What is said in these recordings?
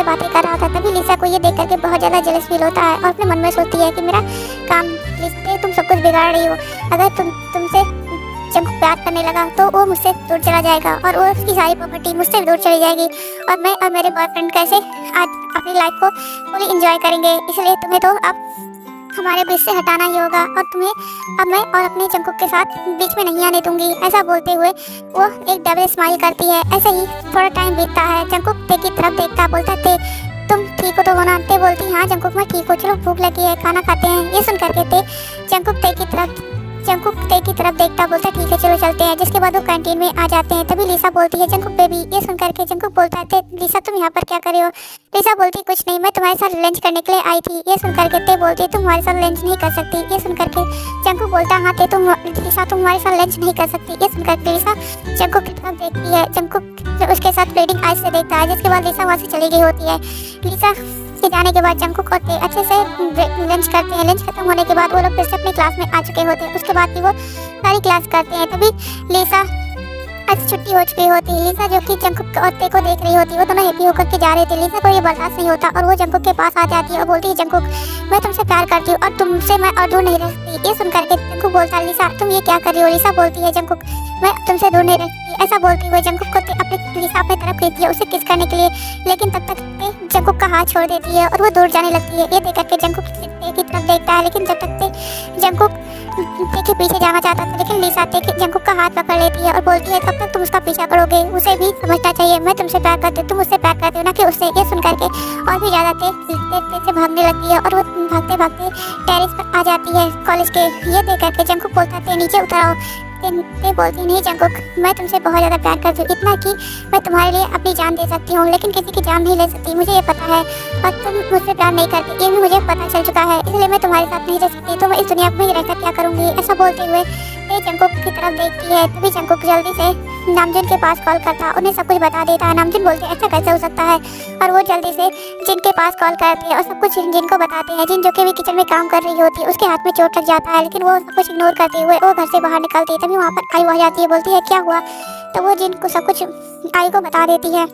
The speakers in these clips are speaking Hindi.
बातें कर रहा था। तभी लिसा को ये देख करके बहुत ज़्यादा जेलस फील होता है और अपने मन में सोचती है कि मेरा काम लिसा, तुम सब कुछ बिगाड़ रही हो। अगर तुमसे जंकुक प्यार करने लगा तो वो मुझसे दूर चला जाएगा और वो उसकी सारी प्रॉपर्टी मुझसे दूर चली जाएगी और मैं और मेरे बॉयफ्रेंड कैसे आज अपनी लाइफ को फुली एंजॉय करेंगे। इसलिए तुम्हें तो अब हमारे बीच से हटाना ही होगा और तुम्हें अब मैं और अपने जंकुक के साथ बीच में नहीं आने दूंगी। ऐसा बोलते हुए वो एक डबल स्माइल करती है। ऐसे ही थोड़ा टाइम बीतता है। जंकुक ते की तरफ देखता बोलता ते तुम ठीक हो तो होना। ते बोलती हाँ जंकुक मैं ठीक हूँ, चलो भूख लगी है खाना खाते हैं। ये सुन करके ते जंकुक ते की तरफ देखता बोलता ठीक है चलो चलते हैं। जिसके बाद वो कैंटीन में आ जाते हैं। तभी लिसा बोलती है जंकुक बेबी। ये सुन करके जंकुक बोलता है लिसा तुम यहाँ पर क्या कर रहे हो। लिसा बोलती कुछ नहीं, मैं तुम्हारे साथ लंच करने के लिए आई थी। ये सुन करके ते बोलती तुम हमारे साथ लंच नहीं कर सकती। ये सुन करके जंकुक बोलता हाँ ते तुम लिसा तुम हमारे साथ लंच नहीं कर सकती। ये सुन करके लिसा जंकुक की तरफ देखती है। जंकुक उसके साथ प्लेटिंग आइस से देखता है। जिसके बाद लिसा वहाँ से चली गई होती है। लिसा के जाने के बाद जंकुक और ते अच्छे से लंच करते हैं। लंच खत्म होने के बाद वो लोग फिर से अपनी क्लास में आ चुके होते हैं। उसके बाद भी वो सारी क्लास करते हैं। तभी लिसा आज छुट्टी हो चुकी होती है। लिसा जो कि जंकुक और ते को देख रही होती है, वो दोनों हैप्पी होकर के जा रहे थे। लिसा को ये बर्दाश्त नहीं होता और वो जंकुक के पास आ जाती है और बोलती है जंकुक मैं तुमसे प्यार करती हूँ और तुमसे मैं और दूर नहीं रह सकती। ये सुन करके जंकुक बोलता है लिसा तुम ये क्या कर रही हो। लिसा बोलती है जंकुक मैं तुमसे दूर नहीं रह सकती। ऐसा बोलती हुए जंकुक को अपने लिसा अपनी तरफ खींचती है उसे किस करने के लिए, लेकिन तब तक जंकुक का हाथ छोड़ देती है और वो दूर जाने लगती है। ये देख करके जंकुक ते की तरफ देखता है, लेकिन जब तक जंकुक ते के पीछे जाना चाहता था, लेकिन लिसा जंकुक का हाथ पकड़ लेती है और बोलती है तब तक तुम उसका पीछा करोगे। उसे भी समझना चाहिए मैं तुमसे प्यार करती हूँ, तुम उससे प्यार करते हो ना कि उससे। ये सुन करके और भी ज़्यादा तेज से भागने लगती है और वो भागते भागते टेरेस पर आ जाती है कॉलेज के। ये देख करके जंकुक बोलता है नीचे उतर आओ। ते बोलती नहीं जंकुक मैं तुमसे बहुत ज़्यादा प्यार करती हूँ, इतना कि मैं तुम्हारे लिए अपनी जान दे सकती हूँ, लेकिन किसी की जान नहीं ले सकती, मुझे ये पता है। और तुम मुझसे प्यार नहीं करती ये भी मुझे पता चल चुका है, इसलिए मैं तुम्हारे साथ नहीं रह सकती। तो मैं इस दुनिया में ही रहकर क्या करूँगी। ऐसा बोलते हुए ते जंकुक की तरफ देखती है। तभी जंकुक जल्दी से नामजुन के पास कॉल करता उन्हें सब कुछ बता देता है। नामजुन बोलते हैं ऐसा कैसे हो सकता है और वो जल्दी से जिन के पास कॉल करते हैं और सब कुछ जिन को बताते हैं। जिन जो कि भी किचन में काम कर रही होती है उसके हाथ में चोट लग जाता है, लेकिन वो सब कुछ इग्नोर करते हुए वो घर से बाहर निकलती है। तभी वहाँ पर आई आ जाती है, बोलती है क्या हुआ। तो वो जिन को सब कुछ आई को बता देती है,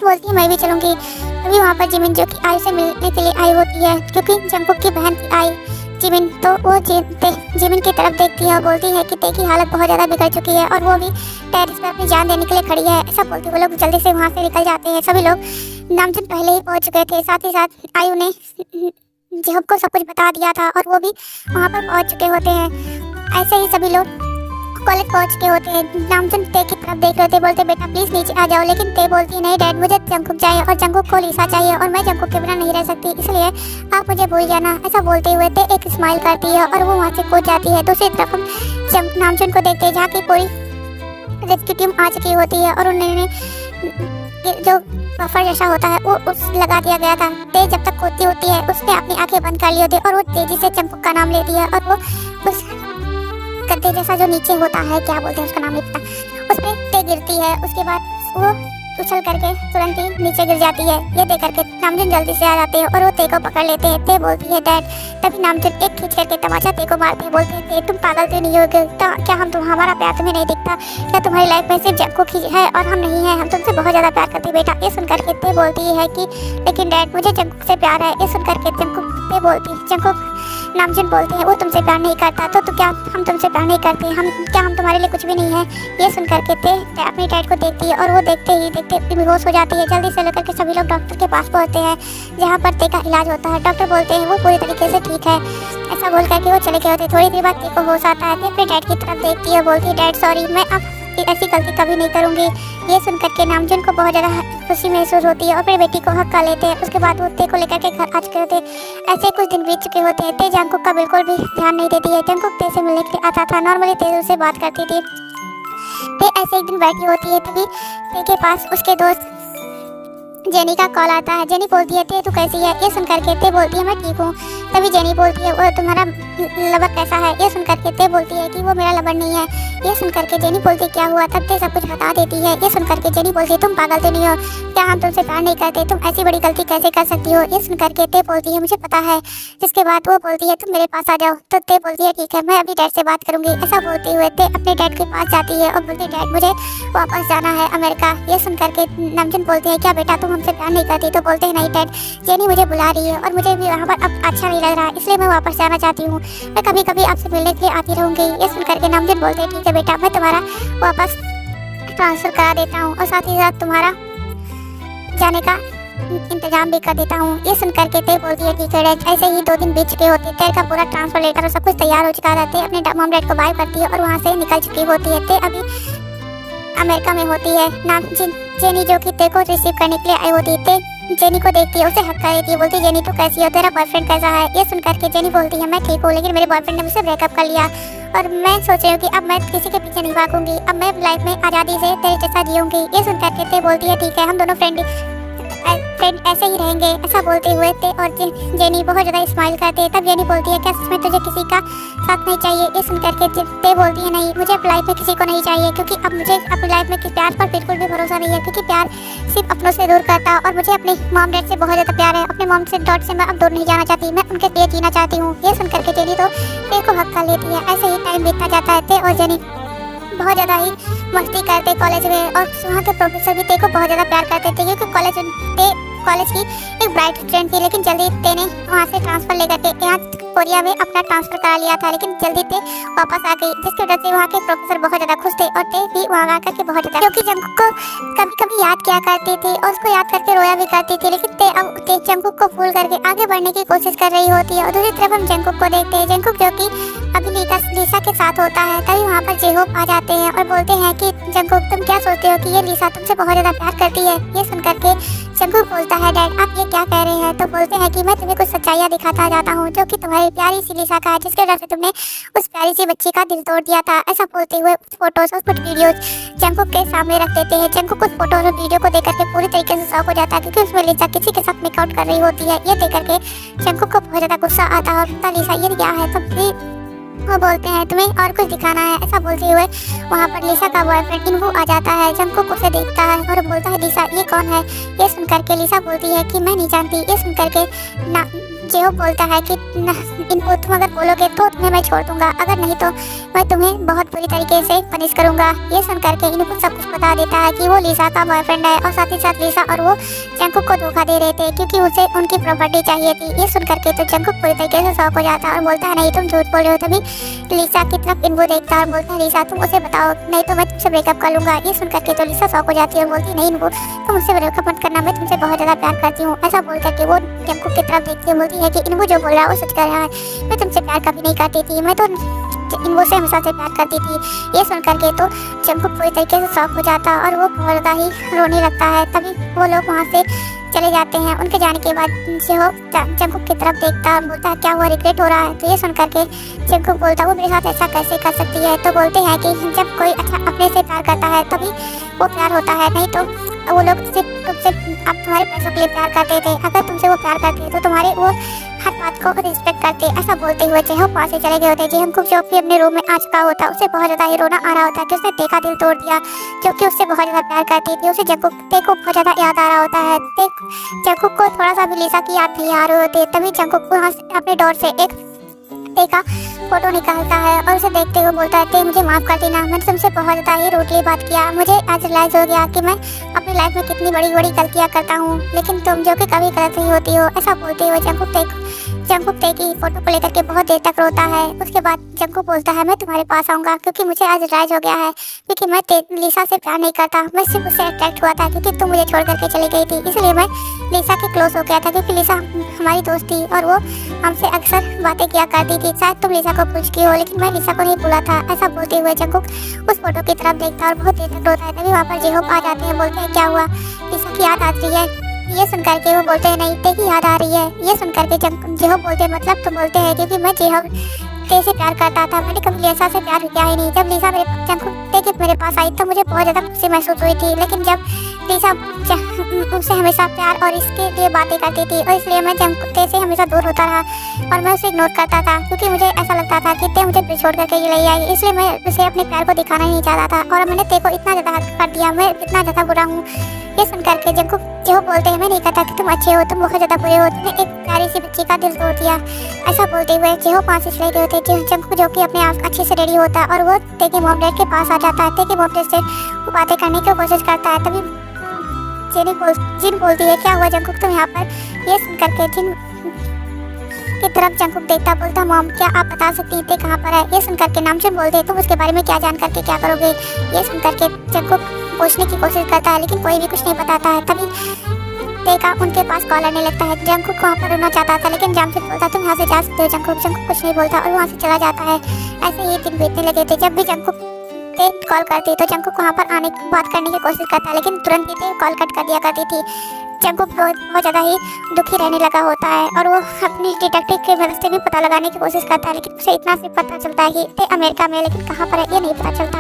बोलती है मैं भी चलूँगी। तभी वहाँ पर जिमिन जो कि आई से मिलने के लिए आई होती है, क्योंकि जंकुक की बहन की आई जिमिन। तो वो जिमिन की तरफ देखती है और बोलती है कि ते की हालत बहुत ज़्यादा बिगड़ चुकी है और वो भी टेरेस पर अपनी जान देने के लिए खड़ी है। ऐसा बोलते वो लोग जल्दी से वहाँ से निकल जाते हैं। सभी लोग नामजुन पहले ही पहुँच चुके थे, साथ ही साथ आयु ने जिहब को सब कुछ बता दिया था और वो भी वहाँ पर पहुँच चुके होते हैं। ऐसे ही सभी लोग कॉलेज पहुँच के होते हैं। नामजुन ते की तरफ देख रहे थे, बोलते बेटा प्लीज़ नीचे आ जाओ, लेकिन ते बोलती नहीं डैड मुझे जंकुक चाहिए और जंकुक को लिसा चाहिए और मैं जंकुक के बिना नहीं रह सकती, इसलिए आप मुझे भूल जाना। ऐसा बोलते हुए ते एक स्माइल करती है और वो वहाँ से कूद जाती है। दूसरी तरफ हम नामजुन को देखते हैं जहाँ की पूरी रेस्क्यू टीम आ चुकी होती है और उन्होंने जो बफर जैसा होता है वो उस लगा दिया गया था। ते जब तक कूदती होती है उसने अपनी आंखें बंद कर ली होती है और वो तेजी से जंकुक का नाम लेती है और वो उस गद्दे जैसा जो नीचे होता है क्या बोलते हैं उसका नाम नहीं पता, उस पर ते गिरती है। उसके बाद वो उछल करके तुरंत ही नीचे गिर जाती है। ये देख करके नामजुन जल्दी से आ जाते हैं और वो ते को पकड़ लेते हैं। ते बोलती है डैड। तभी नामजुन एक खींच करके तमाचा ते को मारते हैं, बोलते हैं ते तुम पागल तो नहीं हो गए क्या, हमारा प्यार तुम्हें नहीं दिखता क्या, तुम्हारी लाइफ में सिर्फ जंकुक ही है और हम नहीं है, हम तुमसे बहुत ज़्यादा प्यार करते बेटा। ये सुन करके ते बोलती है कि लेकिन डैड मुझे जंकुक से प्यार है। ये सुन करके जंकुक नामजुन बोलते हैं वो तुमसे प्यार नहीं करता तो क्या हम तुमसे प्यार नहीं करते, हम तुम्हारे लिए कुछ भी नहीं है। ये सुन करके ते अपने डैड को देखती है और वो देखते बेहोश हो जाती है। जल्दी से लेकर के सभी लोग डॉक्टर के पास पहुंचते हैं जहाँ पर ते का इलाज होता है। डॉक्टर बोलते हैं वो पूरी तरीके से ठीक है। ऐसा बोल करके वो चले गए होते। थोड़ी देर बाद ते को होश आता है। ते अपने डैड की तरफ देखती है, बोलती है डैड सॉरी मैं अब ऐसी गलती कभी नहीं करूँगी। ये सुन करके नामजुन को बहुत ज़्यादा खुशी महसूस होती है और अपनी बेटी को हक कर लेते हैं। उसके बाद वो ते को लेकर के घर आ चुके होते हैं। ऐसे कुछ दिन बीत चुके होते हैं। ते जंकुक का बिल्कुल भी ध्यान नहीं देती है। जंकुक ते से मिलने के लिए आता था, नॉर्मली ते उससे बात करती थी। ते ऐसे एक दिन बैठी होती है, तभी ते के पास उसके दोस्त जेनी का कॉल आता है। जेनी बोलती है ते तू कैसी है। ये सुन करके ते बोलती है मैं ठीक हूँ। तभी जेनी बोलती है वो तुम्हारा लवर कैसा है। ये सुन करके ते बोलती है कि वो मेरा लवर नहीं है। ये सुन करके जेनी बोलती क्या हुआ, तब ते सब कुछ बता देती है। ये सुन करके जेनी बोलती है तुम पागल तो नहीं हो क्या, हम तुमसे प्यार नहीं करते, तुम ऐसी बड़ी गलती कैसे कर सकती हो। ये सुन करके ते बोलती है मुझे पता है। जिसके बाद वो बोलती है तुम मेरे पास आ जाओ। तो ते बोलती है ठीक है मैं अभी डैड से बात करूंगी। ऐसा बोलते हुए ते अपने डैड के पास जाती है और बोलती है डैड मुझे वापस जाना है अमेरिका। ये सुन करके नामजुन बोलते हैं क्या बेटा तुम तुम हमसे प्यार नहीं करती। तो बोलते हैं नहीं डैड, जेनी मुझे बुला रही है और मुझे भी वहाँ पर अब अच्छा नहीं लग रहा है, इसलिए मैं वापस जाना चाहती हूँ। मैं कभी कभी आपसे मिलने के लिए आती रहूँगी। ये सुन करके नामजिन बोलते हैं ठीक है बेटा, मैं तुम्हारा वापस ट्रांसफ़र करा देता हूँ और साथ ही साथ तुम्हारा जाने का इंतजाम भी कर देता हूँ। ये सुन करके ते बोलती है ठीक है डैड। ऐसे ही 2 दिन बीत चुके होते, तेरे का पूरा ट्रांसफर लेटर और सब कुछ तैयार हो चुका रहते, अपने मॉम डैड को बाय करती है और वहाँ से निकल चुकी होती है। ते अभी अमेरिका में होती है। नामजिन जेनी जो कि ते को रिसीव करने के लिए आई होती है, ते जेनी को देखती है, उसे हक्का देती है, बोलती है जेनी तू कैसी हो, तेरा बॉयफ्रेंड कैसा है। ये सुन करके जेनी बोलती है मैं ठीक हूँ, लेकिन मेरे बॉयफ्रेंड ने मुझसे ब्रेकअप कर लिया और मैं सोच रही हूँ कि अब मैं किसी के पीछे नहीं भागूंगी, अब मैं लाइफ में आज़ादी से तेरे जैसा जीऊँगी। ये सुन करके ते बोलती है ठीक है, हम दोनों फ्रेंड ऐसे ही रहेंगे। ऐसा बोलते हुए ते और जेनी बहुत ज़्यादा स्माइल करते हैं। तब जेनी बोलती है क्या सच में तुझे किसी का साथ नहीं चाहिए। ये सुन करके ते बोलती है नहीं, मुझे अब लाइफ में किसी को नहीं चाहिए, क्योंकि अब मुझे अपनी लाइफ में प्यार पर बिल्कुल भी भरोसा नहीं है, क्योंकि प्यार सिर्फ अपनों से दूर करता और मुझे अपने मॉम डैड से बहुत ज़्यादा प्यार है। अपने मॉम से डॉट से मैं अब दूर नहीं जाना चाहती, मैं उनके लिए जीना चाहती हूँ। ये सुन करके जेनी तो ते को हक्का लेती है। ऐसे ही टाइम बीतता जाता है। ते और जेनी बहुत ज़्यादा ही मस्ती करते कॉलेज में और वहाँ के प्रोफेसर भी ते को बहुत ज़्यादा प्यार करते थे, क्योंकि कॉलेज की एक ब्राइट स्टूडेंट थी। लेकिन जल्दी ते ने वहाँ से ट्रांसफ़र लेकर के यहाँ कोरिया में अपना ट्रांसफ़र करा लिया था, लेकिन जल्दी ते वापस आ गई, जिसकी वजह से वहाँ के प्रोफेसर बहुत ज़्यादा खुश थे और ते भी वहाँ आकर के बहुत ज़्यादा, क्योंकि जंगकुक को कभी कभी याद किया करती थी और उसको याद करके रोया भी करती थी। लेकिन ते अब जंगकुक को भूल करके आगे बढ़ने की कोशिश कर रही होती है। और दूसरी तरफ हम जंगकुक को देखते हैं, जंगकुक जो कि अभी लिसा के साथ होता है। तभी वहाँ पर जेहोप आ जाते हैं और बोलते हैं कि जंगकुक तुम क्या सोचते हो कि ये लिसा तुमसे बहुत ज़्यादा प्यार करती है। ये सुन करके जंगकुक बोलता है डैड आप ये क्या कह रहे हैं। तो बोलते हैं कि मैं तुम्हें कुछ सच्चाइयाँ दिखाता जाता हूँ, जो कि तुम्हारी प्यारी सी लिसा का है, जिसके वजह से तुमने उस प्यारी सी बच्ची का दिल तोड़ दिया था। ऐसा बोलते हुए फोटोज और कुछ वीडियोज जंगकुक के सामने रख देते हैं। जंगकुक कुछ फोटोज और वीडियो को देख करके पूरी तरीके से शॉक हो जाता है, क्योंकि उसमें लिसा किसी के साथ मेकआउट कर रही होती है। ये देख करके जंगकुक को बहुत ज़्यादा गुस्सा आता है और लिसा ये क्या है। तब वो बोलते हैं तुम्हें और कुछ दिखाना है। ऐसा बोलते हुए वहाँ पर लिसा का बॉयफ्रेंड इन्वू आ जाता है, जंगकुक उसे देखता है और बोलता है लिसा ये कौन है। ये सुन करके लिसा बोलती है कि मैं नहीं जानती। ये सुन करके ना जेहो बोलता है कि इनको तुम अगर बोलोगे तो तुम्हें मैं छोड़ दूंगा, अगर नहीं तो मैं तुम्हें बहुत बुरी तरीके से पनिश करूंगा। ये सुन करके इनको सब कुछ बता देता है कि वो लिसा का बॉयफ्रेंड है और साथ ही साथ लिसा और वो जंगकुक को धोखा दे रहे थे, क्योंकि उसे उनकी प्रॉपर्टी चाहिए थी। ये सुन करके तो जंगकुक पूरी तरीके से शॉक हो जाता है और बोलता है नहीं तुम झूठ बोल रहे हो। तभी लिसा की तरफ इनको देखता है और बोलता है लिसा तुम उसे बताओ, नहीं तो मैं तुमसे ब्रेकअप कर लूंगा। ये सुन करके तो लिसा शॉक हो जाती है और बोलती नहीं इनको तुम मुझसे ब्रेकअप मत करना, मैं तुमसे बहुत ज़्यादा प्यार करती हूँ। ऐसा बोल करके वो जंगकुक की तरफ देखती है, बोलती है कि इनको जो बोल रहा है वो सच कर रहा है, मैं तुमसे प्यार कभी नहीं करती थी, मैं तो इनको से हमेशा से प्यार करती थी। ये सुन करके तो जंगकुक पूरी तरीके से शॉक हो जाता है और वो बहुत ज़्यादा ही रोने लगता है। तभी वो लोग वहाँ से चले जाते हैं। उनके जाने के बाद जेहोप जंगकुक की तरफ देखता है, बोलता है क्या हुआ, रिग्रेट हो रहा है। तो ये सुन करके जंगकुक बोलता है वो मेरे साथ ऐसा कैसे कर सकती है। तो बोलते हैं कि जब कोई अच्छा अपने से प्यार करता है तभी वो प्यार होता है, नहीं तो वो लोग सिर्फ तुमसे अब तुम्हारे पैसों के लिए प्यार करते थे, अगर तुमसे वो प्यार करते तो तुम्हारे वो हर बात को रिस्पेक्ट करते। ऐसा बोलते हुए जेहोप वहाँ से चले गए होते। जंगकुक जो भी अपने रूम में आ चुका होता है, उसे बहुत ज़्यादा ही रोना आ रहा होता है कि उसने ते का दिल तोड़ दिया, जो कि उससे बहुत ज़्यादा प्यार करती थी। उसे जंगकुक ते को बहुत ज़्यादा याद आ रहा होता है। जंगकुक को थोड़ा सा भी लिसा की याद नहीं आ रही होती। तभी जंगकुक वहाँ से अपने डोर से एक ते का फोटो निकालता है और उसे देखते हुए बोलता है ते मुझे माफ़ कर देना, मैंने तुमसे बहुत ज़्यादा ही रूडली बात किया। मुझे आज रियलाइज़ हो गया कि मैं अपनी लाइफ में कितनी बड़ी बड़ी गलतियाँ करता हूँ, लेकिन तुम जो कि कभी गलत नहीं होती हो। ऐसा बोलते हुए जंगकुक ते की फोटो को लेकर के बहुत देर तक रोता है। उसके बाद जंगकुक बोलता है मैं तुम्हारे पास आऊँगा, क्योंकि मुझे आज रियलाइज़ हो गया है क्योंकि मैं लिसा से प्यार नहीं करता, मैं सिर्फ उससे अट्रैक्ट हुआ था क्योंकि तुम मुझे छोड़ करके चली गई थी, इसलिए मैं लिसा के क्लोज हो गया था, क्योंकि लिसा हमारी दोस्त थी और वो हमसे अक्सर बातें किया करती थी। शायद तुम लिसा को पूछ की हो, लेकिन मैं लिसा को नहीं भूला था। ऐसा बोलते हुए जंगकुक उस फोटो की तरफ देखता है और बहुत देर तक रोता है। तभी वहाँ पर जेहोप आ जाते हैं, बोलते हैं क्या हुआ, लिसा की याद आ रही है। ये सुन करके वो बोलते हैं नहीं ते की याद आ रही है। ये सुन करके जेहोप बोलते हैं मतलब तुम बोलते हैं क्योंकि मैं जेहोप ते से प्यार करता था, मैंने कभी लिसा से प्यार किया ही नहीं। जब लिसा मेरे पास आई तो मुझे बहुत ज़्यादा खुशी महसूस हुई थी, लेकिन जब लिसा उससे हमेशा प्यार और इसके लिए बातें करती थी और इसलिए मैं ते से हमेशा दूर होता रहा और मैं उसे इग्नोर करता था, क्योंकि मुझे ऐसा लगता था कि ते मुझे छोड़ करके ये ले आई, इसलिए मैं उसे अपने प्यार को दिखाना ही नहीं चाहता था और मैंने ते को इतना ज़्यादा हर्ट कर दिया, मैं इतना ज़्यादा बुरा हूँ। ये सुन करके जेहोप बोलते हैं मैं नहीं कहता कि तुम अच्छे हो, तुम बहुत ज़्यादा बुरे हो, तुमने एक प्यारी सी बच्ची का दिल तोड़ दिया। ऐसा बोलते हुए जेहोप वहाँ से चले गए होते। जंगकुक जो कि अपने आप अच्छे से रेडी होता है और वो ते के मॉम डैड के पास आ जाता है। ते के मॉम डैड से वो बातें करने की कोशिश करता है। तभी जिन बोलती है क्या हुआ जंकुक तुम यहाँ पर। ये सुन करके जिन की तरफ जंकुक देखता बोलता मॉम क्या आप बता सकती हैं ते कहाँ पर है। ये सुन करके नामचुन बोलते हैं तुम उसके बारे में क्या जान करके क्या करोगे। ये सुन करके जंकुक पूछने की कोशिश करता है लेकिन कोई भी कुछ नहीं बताता है। तभी ते का उनके पास कॉल आने लगता है। जंकुक वहाँ पर रोना चाहता था लेकिन नामचुन बोलता तुम यहाँ से जा सकते हो। जंकुक कुछ नहीं बोलता और वहाँ से चला जाता है। ऐसे ही दिन बीतने लगे थे। जब भी जंकुक ते कॉल करती तो जंकुक वहाँ पर आने की बात करने की कोशिश करता है लेकिन तुरंत ही ते कॉल कट कर दिया करती थी। जंकुक बहुत ज़्यादा ही दुखी रहने लगा होता है और वो अपनी डिटेक्टिव की मदद से भी पता लगाने की कोशिश करता है लेकिन उसे इतना सिर्फ पता चलता है कि ते अमेरिका में, लेकिन कहाँ पर है ये नहीं पता चलता।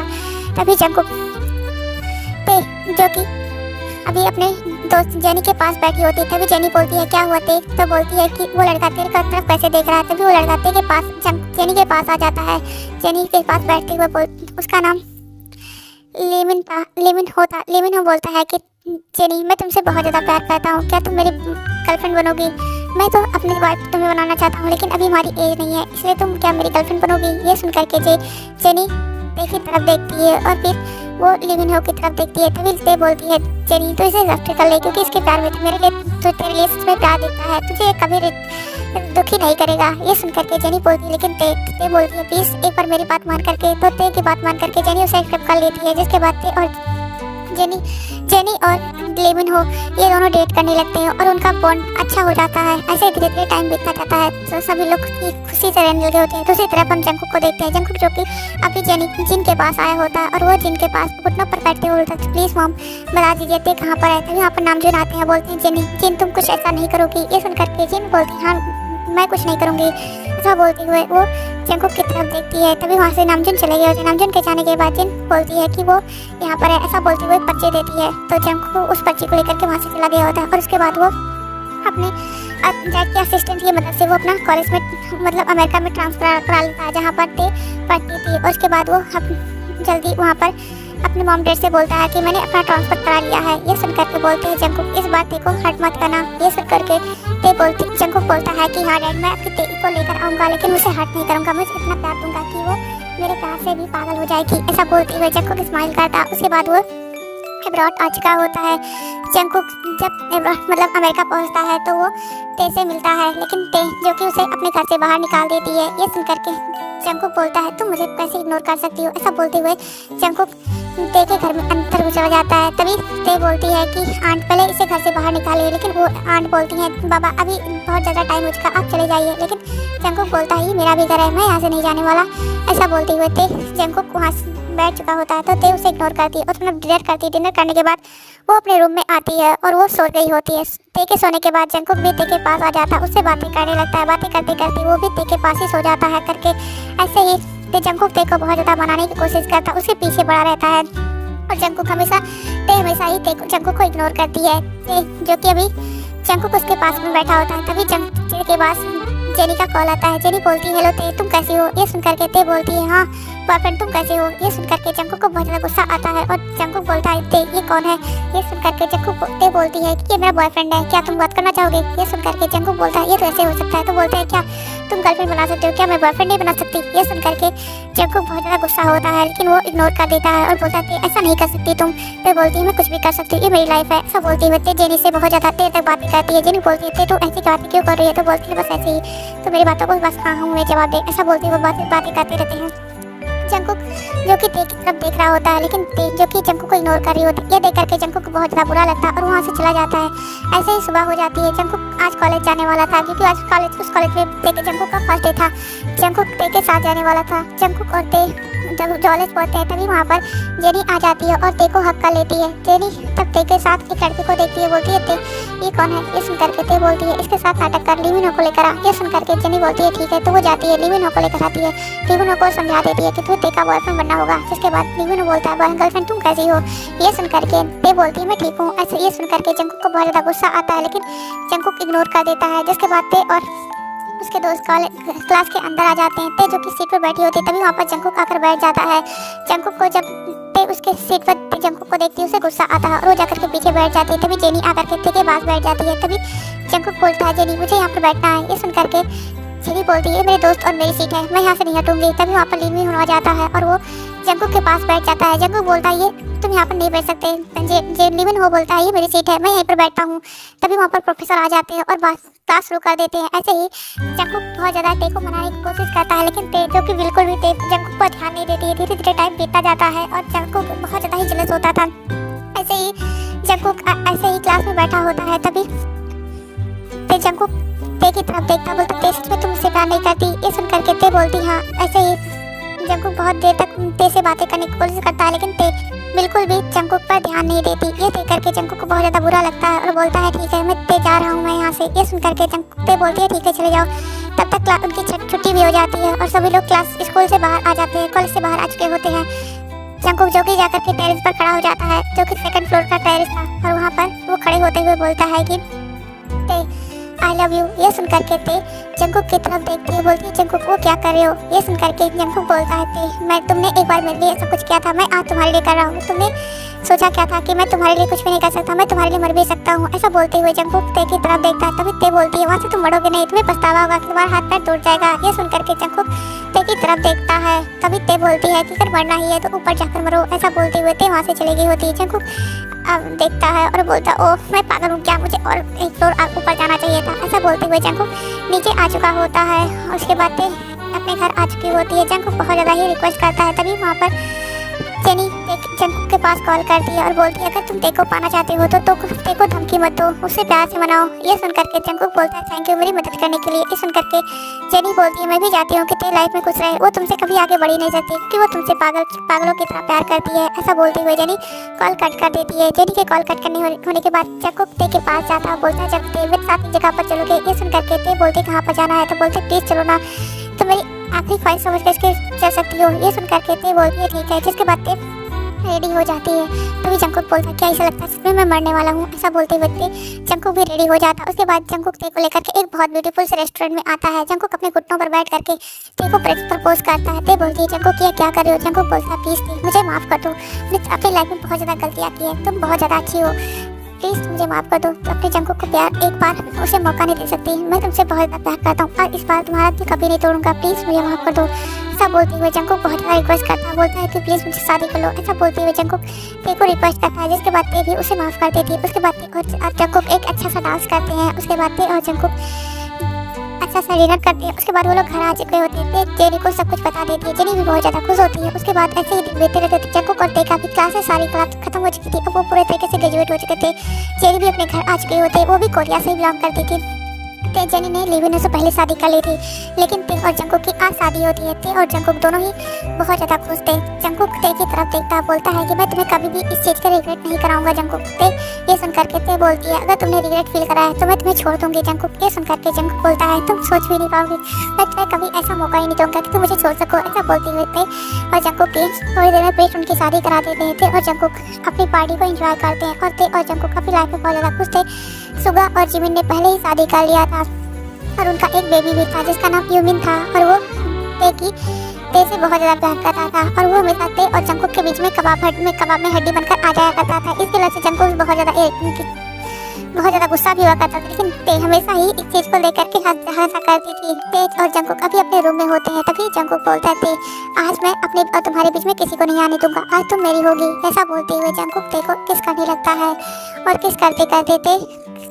तभी जंकुक ते जो कि अभी अपने दोस्त जेनी के पास बैठी होती है तभी जेनी बोलती है क्या हुआ ते। तो बोलती है कि वो लड़का तेरे का तरफ कैसे देख रहा है। तभी वो लड़का ते के पास जेनी के पास आ जाता है। जेनी के पास बैठते हुए उसका नाम लेमिन हो बोलता है कि जेनी मैं तुमसे बहुत ज़्यादा प्यार करता हूँ, क्या तुम मेरी गर्लफ्रेंड बनोगी। मैं तो अपनी वाइफ तुम्हें बनाना चाहता हूँ लेकिन अभी हमारी एज नहीं है इसलिए तुम क्या मेरी गर्लफ्रेंड बनोगी। ये सुन करके जेनी ते की तरफ देखती है और फिर वो लिविन हो की तरफ देखती है। तभी ते बोलती है जेनी तो इसे एक्सेप्ट कर ले क्योंकि इसके प्यार में मेरे लिए तो तेरे लिए सच में प्यार दिखता है, तुझे कभी दुखी नहीं करेगा। ये सुन करके जेनी बोलती है लेकिन ते बोलती है प्लीज़ एक बार मेरी बात मान करके। तो ते की बात मान करके जेनी उसे एक्सेप्ट कर लेती है जिसके बाद ते और जेनी और लेमिन हो ये दोनों डेट करने लगते हैं और उनका बॉन्ड अच्छा हो जाता है। ऐसे धीरे धीरे टाइम बीतता जाता है तो सभी लोग खुशी से रहने लगे होते हैं। दूसरी तरफ हम जंकुक को देखते हैं। जंकुक जो कि अभी जिन के पास आया होता है और वो जिन के पास घुटनों पर बैठते हुए बोलता है प्लीज़ मॉम बता दीजिए ते कहाँ पर है। तभी यहाँ पर नामजुन आते हैं बोलते हैं जिन तुम कुछ ऐसा नहीं करोगी। ये सुन करके जिन बोलती है हाँ मैं कुछ नहीं करूँगी। ऐसा बोलते हुए वो जंकुक की तरफ देखती है। तभी वहाँ से नामजुन चले गए होते। नामजुन के जाने के बाद जिन बोलती है कि वो यहाँ पर है। ऐसा बोलते हुए पर्ची देती है तो जंकुक उस पर्ची को लेकर के वहाँ से चला गया होता है और उसके बाद वो अपने डैड के असिस्टेंट की मदद से वो अपना कॉलेज में मतलब अमेरिका में ट्रांसफ़र करा लेता है जहाँ पर ते पढ़ती थी। और उसके बाद वो जल्दी वहाँ पर अपने मॉम डैड से बोलता है कि मैंने अपना ट्रांसफ़र करा लिया है। ये सुन करके बोलते हैं जंकुक इस बात को हर्ट मत करना। ये सुन करके जंकुक बोलता है कि हाँ डैड मैं आपकी ते को लेकर आऊँगा लेकिन उसे हर्ट नहीं करूँगा, मैं इतना प्यार दूंगा कि वो मेरे प्यार से भी पागल हो जाएगी। ऐसा बोलते हुए जंकुक स्माइल करता। उसके बाद वो एब्रॉड आ चुका होता है। जंकुक जब एब्रॉड मतलब अमेरिका पहुंचता है तो वो ते से मिलता है लेकिन ते जो कि उसे अपने घर से बाहर निकाल देती है। ये सुन करके जंकुक बोलता है तुम मुझे कैसे इग्नोर कर सकती हो। ऐसा बोलते हुए जंकुक ते के घर में अंदर चला जाता है। तभी ते बोलती है कि आंट पहले इसे घर से बाहर निकालिए लेकिन वो आंट बोलती हैं बाबा अभी बहुत ज़्यादा टाइम हो चुका आप चले जाइए। लेकिन जंकुक बोलता है ये मेरा भी घर है मैं यहाँ से नहीं जाने वाला। ऐसा बोलते हुए ते जंकुक वहाँ बैठ चुका होता है तो ते उसे इग्नोर करती है और मतलब डिनर करती है। डिनर करने के बाद वो अपने रूम में आती है और वो सो गई होती है। ते के सोने के बाद जंकुक भी ते के पास आ जाता है, उससे बातें करने लगता है। बातें करते करते वो भी ते के पास ही सो जाता है करके। ऐसे ही ते जंकुक ते को बहुत ज़्यादा मनाने की कोशिश करता है, उसके पीछे पड़ा रहता है और जंकुक हमेशा ही जंकुक को इग्नोर करती है। जो कि अभी जंकुक उसके पास में बैठा होता है। तभी जंकुक के पास जेनी का कॉल आता है। जेनी बोलती है हेलो ते तुम कैसी हो। ये सुन करके ते बोलती है हाँ बॉयफ्रेंड तुम कैसे हो। ये सुन करके जंकुक को बहुत ज़्यादा गुस्सा आता है और जंकुक बोलता है ते ये कौन है। ये सुन करके जंकुक ते बोलती है कि ये मेरा बॉयफ्रेंड है क्या तुम बात करना चाहोगे। ये सुन करके जंकुक बोलता है ये तो ऐसे हो सकता है। तो बोलते हैं क्या तुम गर्लफ्रेंड बना सकते हो क्या मैं बॉयफ्रेंड नहीं बना सकती। ये सुन करके जंकुक बहुत ज़्यादा गुस्सा होता है लेकिन वो इग्नोर कर देता है और बोलता है ऐसा नहीं कर सकती तुम। तो बोलती है मैं कुछ भी कर सकती हूँ ये मेरी लाइफ है। ऐसा बोलती हुए ते जेनी से बहुत ज़्यादा देर तक बातें करती है। जेनी बोलती है तू ऐसी बातें क्यों कर रही है। तो बोलती है बस ऐसे ही तो मेरी बातों को बस हाँ हूँ मैं जवाब दे। ऐसा बोलते हुए बातें करते रहते हैं। जंकुक जो कि ते की तरफ देख रहा होता है लेकिन ते जो कि जंकुक को इग्नोर कर रही होती है। ये देख करके जंकुक को बहुत ज़्यादा बुरा लगता है और वहाँ से चला जाता है। ऐसे ही सुबह हो जाती है। जंकुक आज कॉलेज जाने वाला था क्योंकि आज उस कॉलेज में ते के जंकुक का फर्स्ट डे था। जंकुक ते के साथ जाने वाला था। जंकुक और ते जब कॉलेज पहुँचते हैं तभी वहाँ पर जेनी आ जाती है और ते को हक कर लेती है। जेनी तब ते के साथ एक लड़के को देखती है, बोलती है ते ये कौन है। ये सुन करके ते बोलती है इसके साथ नाटक कर लिविनो को लेकर आ। ये सुन करके जेनी बोलती है ठीक है। तो वो जाती है लिविनो को लेकर आती है। लिविनो को समझा देती है कि तू ते का बॉयफ्रेंड बनना होगा। जिसके बाद लिविनो बोलता है गर्लफ्रेंड तुम कैसी हो। ये सुन करके ते बोलती है मैं ठीक हूँ। ऐसे ये सुन करके जंकुक को बहुत ज़्यादा गुस्सा आता है लेकिन जंकुक इग्नोर कर देता है। जिसके बाद ते और उसके दोस्त क्लास के अंदर आ जाते हैं। ते जो कि सीट पर बैठी होती है तभी वहाँ पर जंकुक आकर बैठ जाता है। जंकुक को जब ते उसके सीट पर जंकुक को देखती है उसे गुस्सा आता है और वो जाकर के पीछे बैठ जाती है। तभी जेनी आकर के ते के पास बैठ जाती है। तभी जंकुक बोलता है जेनी मुझे यहाँ पर बैठना है। ये सुन करके जेनी बोलती है मेरे दोस्त और मेरी सीट है मैं यहाँ से नहीं हटूंगी। तभी वहाँ पर लिविनो आ जाता है और वो जंकुक के पास बैठ जाता है। जंकुक बोलता है ये तुम यहाँ पर नहीं बैठ सकते। जेनलिन हो बोलता है ये मेरी सीट है, मैं यहीं पर बैठता हूँ। तभी वहाँ पर प्रोफेसर आ जाते हैं और क्लास शुरू कर देते हैं। ऐसे ही जंकुक बहुत ज़्यादा ते को मनाने की कोशिश करता है, लेकिन ते जो कि बिल्कुल भी ते जंकुक पर ध्यान नहीं देती है। धीरे धीरे टाइम बीतता जाता है और जंकुक बहुत ज़्यादा ही जेलस होता था। ऐसे ही जंकुक ऐसे ही क्लास में बैठा होता है, तभी ते जंकुक ते की तरफ देखता, बोलता ते सच में तुम मुझसे प्यार नहीं करती? ये सुन करके ते बोलती हाँ। ऐसे ही जंकुक बहुत देर तक ते से बातें करने की कोशिश करता है, लेकिन ते बिल्कुल भी जंकुक पर ध्यान नहीं देती। ये देख करके जंकुक को बहुत ज़्यादा बुरा लगता है और बोलता है ठीक है मैं ते जा रहा हूँ मैं यहाँ से। ये सुन करके जंकुक ते बोलती है ठीक है चले जाओ। तब तक उनकी छुट्टी भी हो जाती है और सभी लोग स्कूल से बाहर आ जाते हैं, कॉलेज से बाहर आ चुके होते हैं। जंकुक जो कि जाकर के टेरेस पर खड़ा हो जाता है, जो कि 2nd फ्लोर का टेरेस था, और वहाँ पर वो खड़े होते हुए बोलता है कि ते आई लव यू। ये सुन करके ते जंकुक की तरफ देखती है, बोलती है जंकुक वो क्या कर रहे हो? ये सुन करके जंकुक बोलता है ते तुमने एक बार मेरे लिए ऐसा कुछ किया था, मैं आज तुम्हारे लिए कर रहा हूँ। तुमने सोचा क्या था कि मैं तुम्हारे लिए कुछ भी नहीं कर सकता, मैं तुम्हारे लिए मर भी सकता हूँ। ऐसा बोलते हुए जंकुक ते की तरफ देखता है, तभी ते बोलती है वहाँ से तुम मरोगे नहीं, तुम्हें पछतावा होगा, तुम्हारा हाथ पैर टूट जाएगा। ये सुन करके जंकुक ते की तरफ देखता है, तभी ते बोलती है कि अगर मरना ही है तो ऊपर जाकर मरो। ऐसा बोलते हुए ते वहाँ से चली गई होती है। जंकुक देखता है और बोलता ओह मैं पागल हूँ क्या, मुझे और एक फ्लोर ऊपर जाना चाहिए था। ऐसा बोलते हुए जंकुक नीचे आ चुका होता है और उसके बाद ते अपने घर आ चुकी होती है। जंकुक बहुत ज़्यादा ही रिक्वेस्ट करता है, तभी वहाँ पर जेनी जंकुक के पास कॉल करती है और बोलती है अगर तुम ते को पाना चाहते हो तो ते को धमकी मत दो, उससे प्यार से मनाओ। ये सुन करके जंकुक बोलता है थैंक यू मेरी मदद करने के लिए। ये सुन करके जेनी बोलती है मैं भी चाहती हूँ कि ते लाइफ में खुश रहे, वो तुमसे कभी आगे बढ़ ही नहीं सकती क्योंकि वो तुमसे पागलों की तरह प्यार करती है। ऐसा बोलते हुए जेनी कॉल कट कर देती है। जेनी के कॉल कट करने होने के बाद जंकुक ते के पास जाता है, बोलता है जब ते मेरे साथ एक जगह पर चलोगे? ये सुन करके ते बोलते कहाँ पर जाना है? तो बोलते प्लीज़ चलो ना, तो मेरी आखिरी ख्वाहिश समझ कर चल सकती हो। ये सुन करके ते बोलती है ठीक है, जिसके बाद ते रेडी हो जाती है। तभी जंकुक बोलता है क्या ऐसा लगता है सच में मैं मरने वाला हूँ? ऐसा बोलते हुए जंकुक भी रेडी हो जाता है। उसके बाद जंकुक ते को लेकर के एक बहुत ब्यूटीफुल से रेस्टोरेंट में आता है। जंकुक अपने घुटनों पर बैठ करके ते को प्रपोज करता है। ते बोलती है जंकुक ये क्या कर रहे हो? जंकुक बोलता है प्लीज़ ते मुझे माफ़ कर दो, मैंने अपनी लाइफ में बहुत ज़्यादा गलतियाँ की है, तुम बहुत ज़्यादा अच्छी हो, प्लीज़ मुझे माफ़ कर दो। तो अपने जंकुक को प्यार एक बार उसे मौका नहीं दे सकती, मैं तुमसे बहुत ज़्यादा प्यार करता हूँ और इस बार तुम्हारा दिल कभी नहीं तोड़ूंगा, प्लीज़ मुझे माफ़ कर दो। ऐसा बोलते हुए जंकुक बहुत ज़्यादा रिक्वेस्ट करता है, बोलता है कि प्लीज़ मुझे शादी कर लो। ऐसा बोलते हुए जंकुक ते को रिक्वेस्ट करता है, जिसके बाद ते भी उसे माफ़ कर देती है। उसके बाद ते और जंकुक एक अच्छा सा डांस करते हैं। उसके बाद ते और जंकुक अच्छा सा डिनर करते हैं। उसके बाद वो लोग घर आ चुके होते हैं। जेनी को सब कुछ बता देती है। जेनी भी बहुत ज़्यादा खुश होती है। उसके बाद ऐसे ही दिन बीतते रहते थे। जंकुक और ते का भी क्लासेस सारी क्लास खत्म हो चुकी थी, अब वो पूरे तरीके से ग्रेजुएट हो चुके थे। जेनी भी अपने घर आ चुके होते, वो भी कोरिया से ही बिलोंग करती थी। ते जेनी ने लिविन से पहले शादी कर ली थी, लेकिन ते और जंकुक की आज शादी होती है। ते और जंकुक दोनों ही बहुत ज़्यादा खुश थे। जंकुक ते की तरफ देखता है, बोलता है कि मैं तुम्हें कभी भी इस चीज़ का रिग्रेट नहीं कराऊंगा। जंकुक ते ये सुन करके ते बोलती है अगर तुमने रिग्रेट फील करा है तो मैं तुम्हें छोड़ दूंगी। जंकुक ये सुन करके जंकुक बोलता है तुम सोच भी नहीं पाओगी, मैं तुम्हें कभी ऐसा मौका ही नहीं दूंगा कि तुम मुझे छोड़ सको। ऐसा बोलते हुए ते और जंकुक की थोड़ी देर में पेट उनकी शादी करा देते हैं। ते और जंकुक अपनी पार्टी को एंजॉय करते हैं और ते और जंकुक अपनी लाइफ में बहुत ज़्यादा खुश थे। सुगा और जिमिन ने पहले ही शादी कर लिया था और उनका एक बेबी भी था जिसका नाम यूमिन था, और वो ते से बहुत ज़्यादा प्यार करता था और वो हमेशा ते और जंकुक के बीच में कबाब में हड्डी बनकर आ जाया करता था। इसकी वजह से जंकुक बहुत ज़्यादा गुस्सा भी हुआ करता था, लेकिन ते हमेशा ही इस चीज़ को लेकर के हंसा करती थी। ते और जंकुक अभी अपने रूम में होते हैं, तभी जंकुक बोलता है ते आज मैं अपने और तुम्हारे बीच में किसी को नहीं आने दूंगा, आज तुम मेरी होगी। ऐसा बोलते हुए जंकुक ते को किस करने लगता है और किस करते करते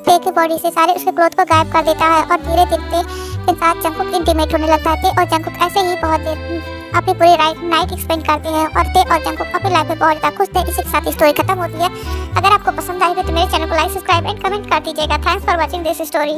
ते की बॉडी से सारे उसके क्लोथ को गायब कर देता है और धीरे धीरे के साथ जंकुक इंटीमेट होने लगता है। और जंकुक ऐसे ही बहुत देर अपनी पूरी नाइट स्पेंड करते हैं और ते और जंकुक अपनी लाइफ में बहुत ज़्यादा खुश थे। इसी के साथ स्टोरी खत्म होती है। अगर आपको पसंद आई तो मेरे चैनल को लाइक, सब्सक्राइब एंड कमेंट कर दीजिएगा। Thanks for watching this story.